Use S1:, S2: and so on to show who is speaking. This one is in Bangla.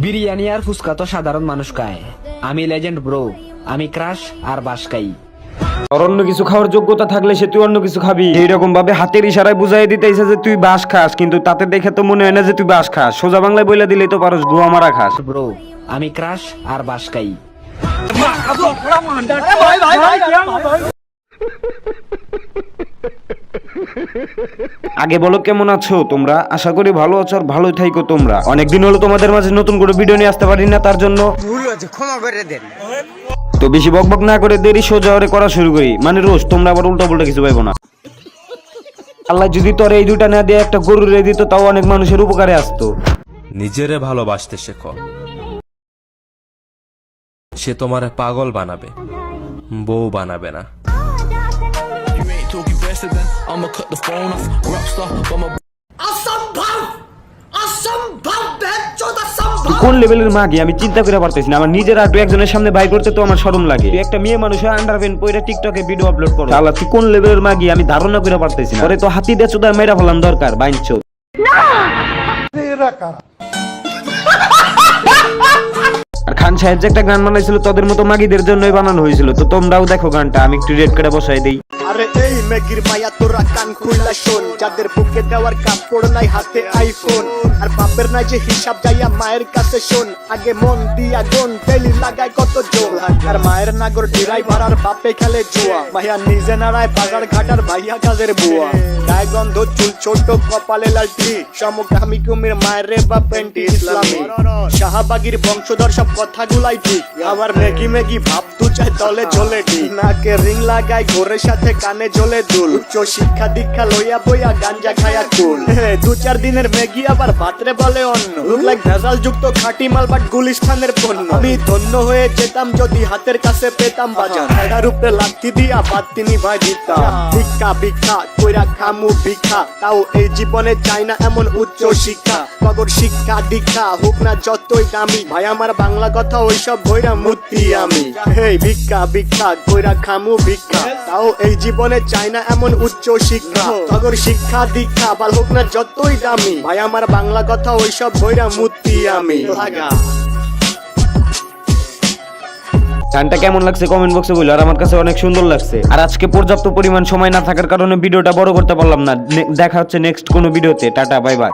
S1: বিরিয়ানি আর ফুচকা তো সাধারণ মানুষ খায়, আমি লেজেন্ড ব্রো, আমি ক্রাশ আর বাসকাই।
S2: আর অন্য কিছু খাওয়ার যোগ্যতা থাকলে সে তুই অন্য কিছু খাবি। এইরকম ভাবে হাতের ইশারায় বুঝাই দিতেছে যে তুই বাস খাস, কিন্তু তাতে দেখে তো মনে হয় না যে তুই বাস খাস। সোজা বাংলায় বইলা দিলেই তো পারস গুয়া মারা খাস।
S1: ব্রো, আমি ক্রাশ আর বাসকাই।
S2: আগে বলো কেমন আছো তোমরা? আশা করি ভালো আছো আর ভালোই থাইকো তোমরা। অনেকদিন হলো তোমাদের মাঝে নতুন করে ভিডিও নিয়ে আসতে পারি না, তার জন্য
S3: ভুল হয়েছে, ক্ষমা করে দেন।
S2: তো বেশি বকবক না করে দেরি সোজা ওরে করা শুরু করি। মানে রোজ তোমরা আবার উল্টা পুল্টা কিছু পাইবো না। আল্লাহ যদি তোর এই দুটা না দিয়ে একটা গরু রে দিত, তাও অনেক মানুষের উপকারে আসতো।
S4: নিজেরে ভালোবাসতে শেখো, সে তোমার পাগল বানাবে, বউ বানাবে না।
S2: তুই কোন লেভেলের মাগি আমি চিন্তা করে পারতেছি না। আমার নিজের আর একজনের সামনে বাই করতে তো আমার শরম লাগে। তুই একটা মেয়ে মানুষ আন্ডারপ্যান্ট পরে টিকটকে ভিডিও আপলোড করো। আল্লাহ তুই কোন লেভেলের মাগি আমি ধারণা করে পারতেছি না। পরে তো হাতি দিয়ে চোদায় মেরা ফেলাম দরকার বাইনচো। আর খান সাহেব যে একটা গান বানাইছিল তোদের মতো মাগিদের জন্যই বানানো হয়েছিল। তো তোমরাও দেখো গানটা, আমি একটু রেড করে বসাই দেই।
S5: আরে এই মেগির মায়া তোরা কান খুইলা শোন, যাদের বুকে দেওয়ার কাপড় নাই হাতে আইফোন, আর বাপের নাই যে হিসাব যাইয়া মায়ের কাছে শোন। আগে মন দিয়া গুন তেলি লাগায় কত জোর, আর মায়ের নাগর ড্রাইভার আর বাপে খেলে জুয়া। মাইয়া নিজে নাড়ায় বাজার ঘাটার ভাইয়া কাজের বুয়া। গায়ে গন্ধ চুল ছোট কপালে লালটি, সমকামী কুমির মায়ের রে বা পেন্টি ইসলামী। শাহবাগীর বংশধর সব কথাগুলাই ঠিক, আবার মেগি মেগি ভাব দু চাই তলে ঝোলে ঠিক। নাকে রিং লাগায় ঘোরের সাথে কানে জ্বলে দুল, উচ্চ শিক্ষা দীক্ষা লইয়া বইয়া গাঞ্জা খায়া কুল। 2-4 দিনের মেগি আবার ভাতরে বলে অন্য, লুক লাইক ভেজাল যুক্ত খাঁটি মাল বাট গুলিস্তানের পণ্য। আমি ধন্য হয়ে যেতাম যদি হাতের কাছে পেতাম বাজার, এটার উপরে লাথি দিয়া বাতিনি ভাই দিতাম। ভিক্ষা ভিক্ষা কইরা খামু ভিক্ষা, তাও এই জীবনে চাই না এমন উচ্চ শিক্ষা। মগর শিক্ষা দীক্ষা হোক না যতই দামি, ভাই আমার বাংলা কথা ওইসব বইরা মূর্তি আমি। হেই ভিক্ষা ভিক্ষা কইরা খামু ভিক্ষা, তাও এই জীবনে চাই না এমন উচ্চ শিক্ষা। মগর শিক্ষা দীক্ষা বাল হোক না যতই দামি, ভাই আমার বাংলা কথা ওইসব বইরা মূর্তি আমি। লাগা
S2: গানটা কেমন লাগছে কমেন্ট বক্সে বলো। আর আমার কাছে অনেক সুন্দর লাগছে। আর আজকে পর্যাপ্ত পরিমাণ সময় না থাকার কারণে ভিডিওটা বড় করতে পারলাম না। দেখা হচ্ছে নেক্সট কোনো ভিডিওতে। Tata, bye bye.